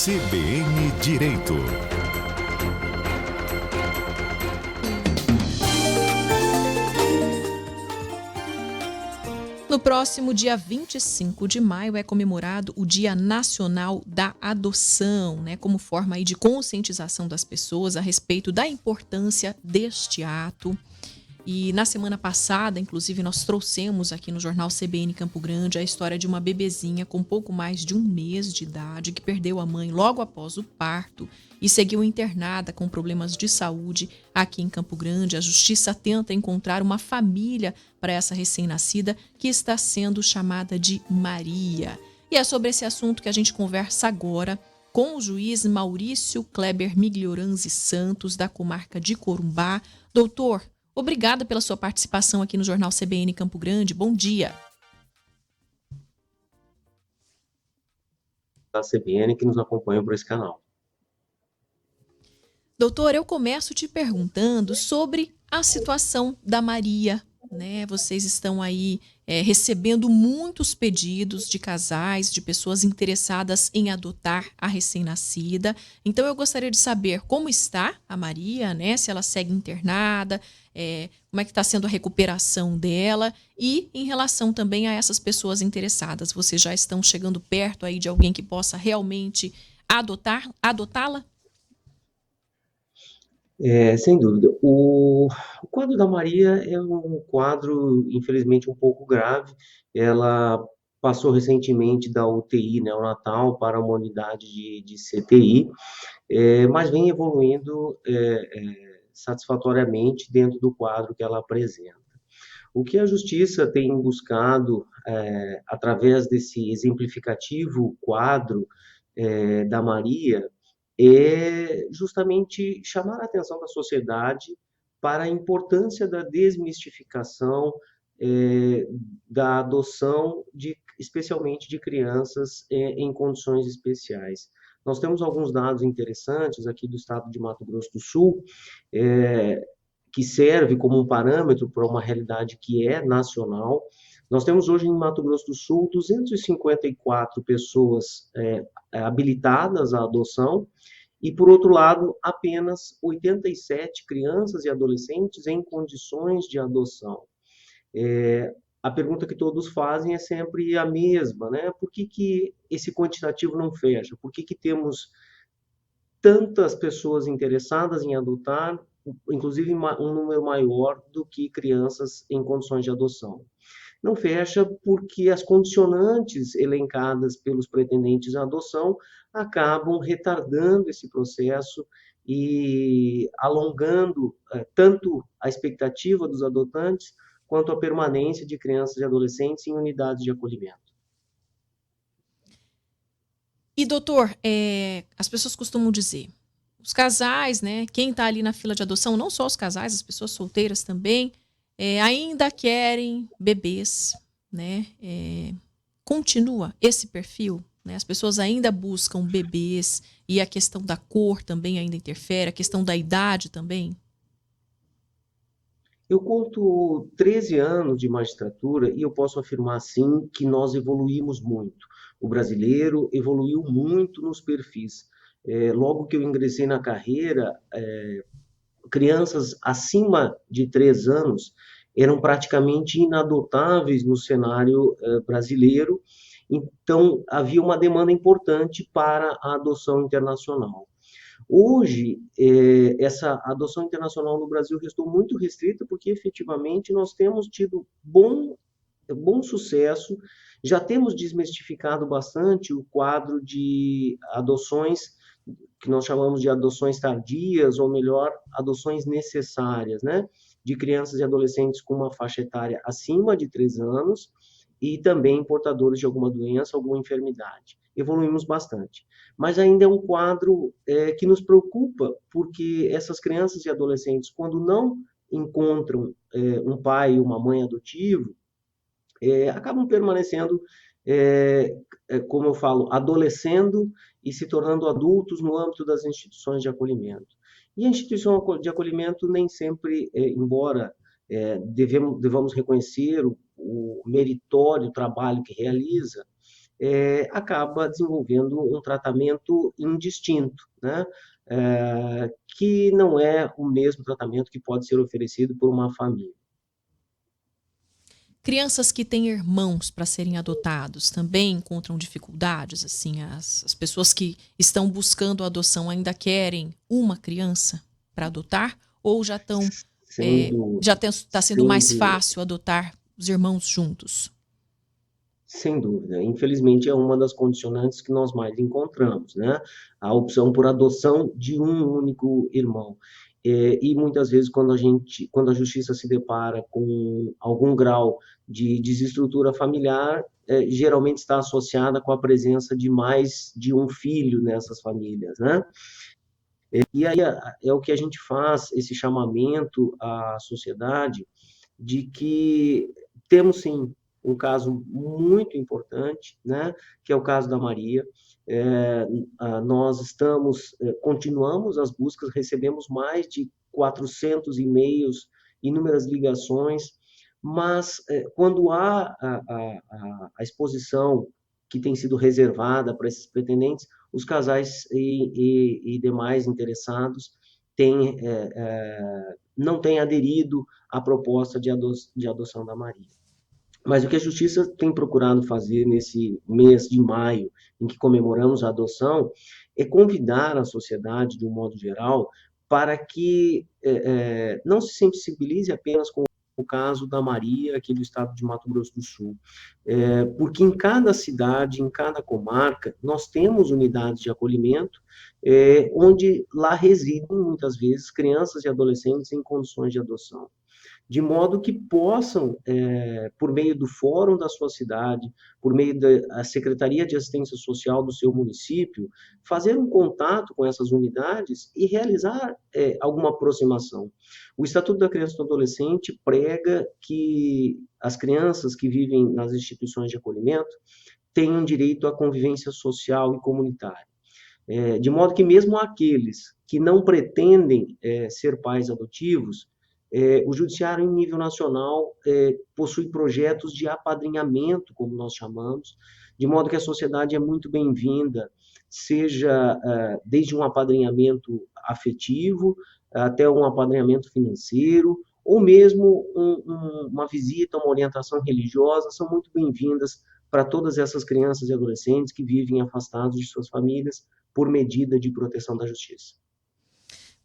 CBN Direito. No próximo dia 25 de maio é comemorado o Dia Nacional da Adoção, como forma aí de conscientização das pessoas a respeito da importância deste ato. E na semana passada, inclusive, nós trouxemos aqui no jornal CBN Campo Grande a história de uma bebezinha com pouco mais de um mês de idade que perdeu a mãe logo após o parto e seguiu internada com problemas de saúde aqui em Campo Grande. A Justiça tenta encontrar uma família para essa recém-nascida que está sendo chamada de Maria. E é sobre esse assunto que a gente conversa agora com o juiz Maurício Kleber Miglioranzi Santos, da comarca de Corumbá. Doutor, obrigada pela sua participação aqui no Jornal CBN Campo Grande. Bom dia. Da CBN que nos acompanham por esse canal. Doutor, eu começo te perguntando sobre a situação da Maria, Vocês estão aí recebendo muitos pedidos de casais, de pessoas interessadas em adotar a recém-nascida. Então, eu gostaria de saber como está a Maria, Se ela segue internada, como é que está sendo a recuperação dela e em relação também a essas pessoas interessadas. Vocês já estão chegando perto aí de alguém que possa realmente adotá-la? Sem dúvida. O quadro da Maria é um quadro, infelizmente, um pouco grave. Ela passou recentemente da UTI neonatal para uma unidade de CTI, mas vem evoluindo satisfatoriamente dentro do quadro que ela apresenta. O que a Justiça tem buscado, através desse exemplificativo quadro da Maria, é justamente chamar a atenção da sociedade para a importância da desmistificação da adoção, especialmente de crianças em condições especiais. Nós temos alguns dados interessantes aqui do estado de Mato Grosso do Sul, que serve como um parâmetro para uma realidade que é nacional. Nós temos hoje em Mato Grosso do Sul 254 pessoas habilitadas à adoção e, por outro lado, apenas 87 crianças e adolescentes em condições de adoção. A pergunta que todos fazem é sempre a mesma, Por que esse quantitativo não fecha? Por que temos tantas pessoas interessadas em adotar, inclusive um número maior do que crianças em condições de adoção? Não fecha porque as condicionantes elencadas pelos pretendentes à adoção acabam retardando esse processo e alongando tanto a expectativa dos adotantes quanto a permanência de crianças e adolescentes em unidades de acolhimento. E, doutor, as pessoas costumam dizer, os casais, quem está ali na fila de adoção, não só os casais, as pessoas solteiras também, ainda querem bebês, continua esse perfil, As pessoas ainda buscam bebês e a questão da cor também ainda interfere, a questão da idade também? Eu conto 13 anos de magistratura e eu posso afirmar, sim, que nós evoluímos muito. O brasileiro evoluiu muito nos perfis. Logo que eu ingressei na carreira, crianças acima de 3 anos eram praticamente inadotáveis no cenário brasileiro, então havia uma demanda importante para a adoção internacional. Hoje, essa adoção internacional no Brasil restou muito restrita, porque efetivamente nós temos tido bom sucesso, já temos desmistificado bastante o quadro de adoções, que nós chamamos de adoções tardias, ou melhor, adoções necessárias, de crianças e adolescentes com uma faixa etária acima de 3 anos, e também portadores de alguma doença, alguma enfermidade. Evoluímos bastante. Mas ainda é um quadro que nos preocupa, porque essas crianças e adolescentes, quando não encontram um pai e uma mãe adotivo, acabam permanecendo, como eu falo, adolescendo e se tornando adultos no âmbito das instituições de acolhimento. E a instituição de acolhimento nem sempre, embora devamos reconhecer o meritório trabalho que realiza, acaba desenvolvendo um tratamento indistinto, né? Que não é o mesmo tratamento que pode ser oferecido por uma família. Crianças que têm irmãos para serem adotados também encontram dificuldades, assim, as pessoas que estão buscando a adoção ainda querem uma criança para adotar ou já estão, Sem dúvida, já está sendo sem mais dúvida. fácil adotar os irmãos juntos? Sem dúvida. Infelizmente, é uma das condicionantes que nós mais encontramos, né? A opção por adoção de um único irmão. E muitas vezes, quando a justiça se depara com algum grau de desestrutura familiar, geralmente está associada com a presença de mais de um filho nessas famílias, né? E aí é o que a gente faz, esse chamamento à sociedade de que temos sim um caso muito importante, né, que é o caso da Maria. É, nós continuamos as buscas, recebemos mais de 400 e-mails, inúmeras ligações, mas quando há a exposição que tem sido reservada para esses pretendentes, os casais e demais interessados têm, não têm aderido à proposta de adoção da Maria. Mas o que a Justiça tem procurado fazer nesse mês de maio, em que comemoramos a adoção, é convidar a sociedade, de um modo geral, para que não se sensibilize apenas com o caso da Maria, aqui do estado de Mato Grosso do Sul. Porque em cada cidade, em cada comarca, nós temos unidades de acolhimento, onde lá residem, muitas vezes, crianças e adolescentes em condições de adoção, de modo que possam, por meio do fórum da sua cidade, por meio da Secretaria de Assistência Social do seu município, fazer um contato com essas unidades e realizar alguma aproximação. O Estatuto da Criança e do Adolescente prega que as crianças que vivem nas instituições de acolhimento tenham direito à convivência social e comunitária. De modo que mesmo aqueles que não pretendem ser pais adotivos, o Judiciário, em nível nacional, possui projetos de apadrinhamento, como nós chamamos, de modo que a sociedade é muito bem-vinda, seja desde um apadrinhamento afetivo, até um apadrinhamento financeiro, ou mesmo uma visita, uma orientação religiosa, são muito bem-vindas para todas essas crianças e adolescentes que vivem afastados de suas famílias por medida de proteção da justiça.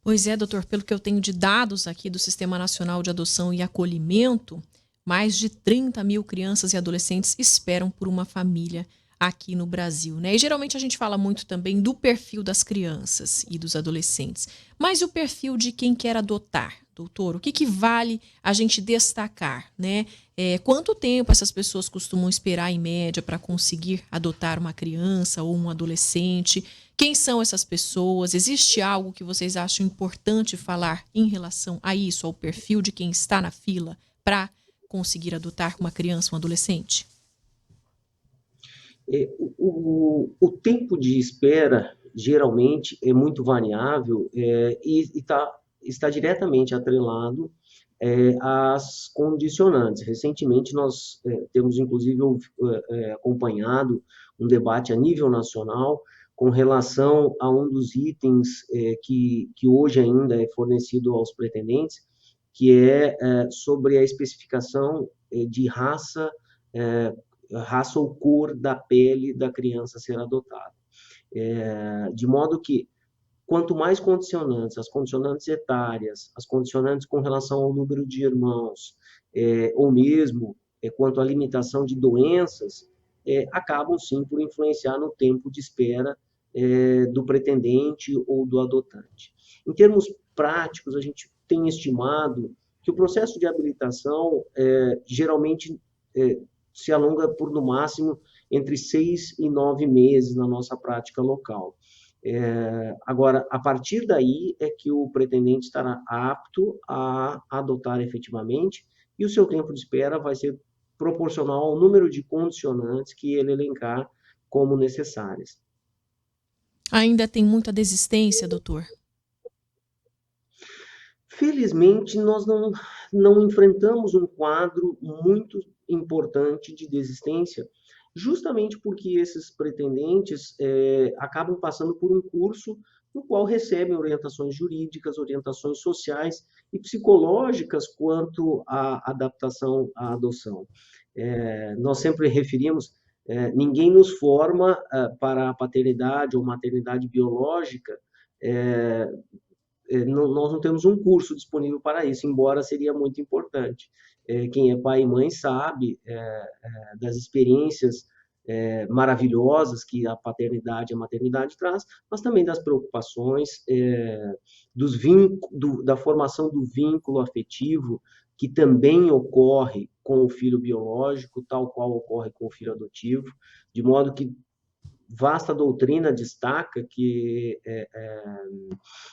Pois é, doutor, pelo que eu tenho de dados aqui do Sistema Nacional de Adoção e Acolhimento, mais de 30 mil crianças e adolescentes esperam por uma família aqui no Brasil, né? E geralmente a gente fala muito também do perfil das crianças e dos adolescentes, mas e o perfil de quem quer adotar, doutor? O que vale a gente destacar, né? Quanto tempo essas pessoas costumam esperar em média para conseguir adotar uma criança ou um adolescente? Quem são essas pessoas? Existe algo que vocês acham importante falar em relação a isso, ao perfil de quem está na fila para conseguir adotar uma criança, um adolescente? O tempo de espera, geralmente, é muito variável está diretamente atrelado às condicionantes. Recentemente, nós temos, inclusive, acompanhado um debate a nível nacional com relação a um dos itens que hoje ainda é fornecido aos pretendentes, que é sobre a especificação de raça ou cor da pele da criança a ser adotada. De modo que, quanto mais condicionantes, as condicionantes etárias, as condicionantes com relação ao número de irmãos, ou mesmo quanto à limitação de doenças, acabam sim por influenciar no tempo de espera do pretendente ou do adotante. Em termos práticos, a gente tem estimado que o processo de habilitação geralmente se alonga por, no máximo, entre 6 e 9 meses na nossa prática local. Agora, a partir daí é que o pretendente estará apto a adotar efetivamente e o seu tempo de espera vai ser proporcional ao número de condicionantes que ele elencar como necessárias. Ainda tem muita desistência, doutor? Felizmente, nós não enfrentamos um quadro muito importante de desistência, justamente porque esses pretendentes acabam passando por um curso no qual recebem orientações jurídicas, orientações sociais e psicológicas quanto à adaptação à adoção. Nós sempre referimos, ninguém nos forma para a paternidade ou maternidade biológica, nós não temos um curso disponível para isso, embora seria muito importante. Quem é pai e mãe sabe das experiências maravilhosas que a paternidade e a maternidade traz, mas também das preocupações, da formação do vínculo afetivo, que também ocorre com o filho biológico, tal qual ocorre com o filho adotivo, de modo que vasta doutrina destaca que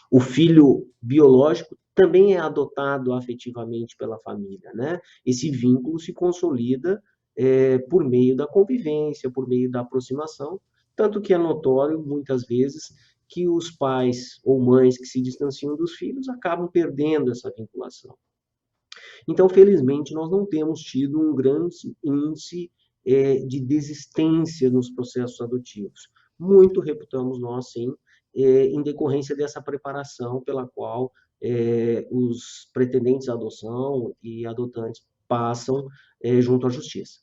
o filho biológico também é adotado afetivamente pela família, né? Esse vínculo se consolida por meio da convivência, por meio da aproximação, tanto que é notório, muitas vezes, que os pais ou mães que se distanciam dos filhos acabam perdendo essa vinculação. Então, felizmente, nós não temos tido um grande índice de desistência nos processos adotivos. Muito reputamos nós, sim, em decorrência dessa preparação pela qual os pretendentes à adoção e adotantes passam junto à justiça.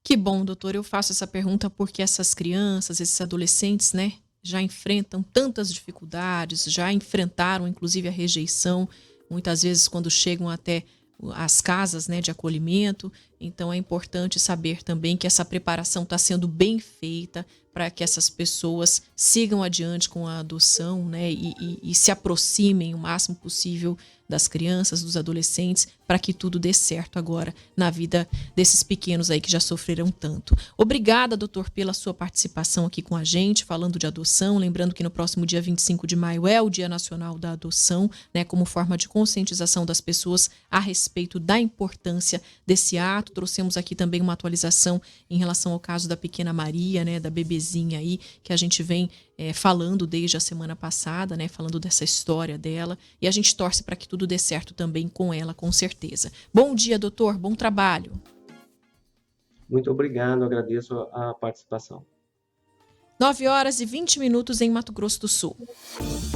Que bom, doutor. Eu faço essa pergunta porque essas crianças, esses adolescentes, né, já enfrentam tantas dificuldades, já enfrentaram inclusive a rejeição, muitas vezes quando chegam até as casas, né, de acolhimento. Então é importante saber também que essa preparação está sendo bem feita para que essas pessoas sigam adiante com a adoção, né, e se aproximem o máximo possível das crianças, dos adolescentes, para que tudo dê certo agora na vida desses pequenos aí que já sofreram tanto. Obrigada, doutor, pela sua participação aqui com a gente, falando de adoção. Lembrando que no próximo dia 25 de maio é o Dia Nacional da Adoção, né, como forma de conscientização das pessoas a respeito da importância desse ato. Trouxemos aqui também uma atualização em relação ao caso da pequena Maria, né, da bebezinha aí, que a gente vem falando desde a semana passada, né, falando dessa história dela, e a gente torce para que tudo dê certo também com ela, com certeza. Bom dia, doutor, bom trabalho. Muito obrigado, agradeço a participação. 9 horas e 20 minutos em Mato Grosso do Sul.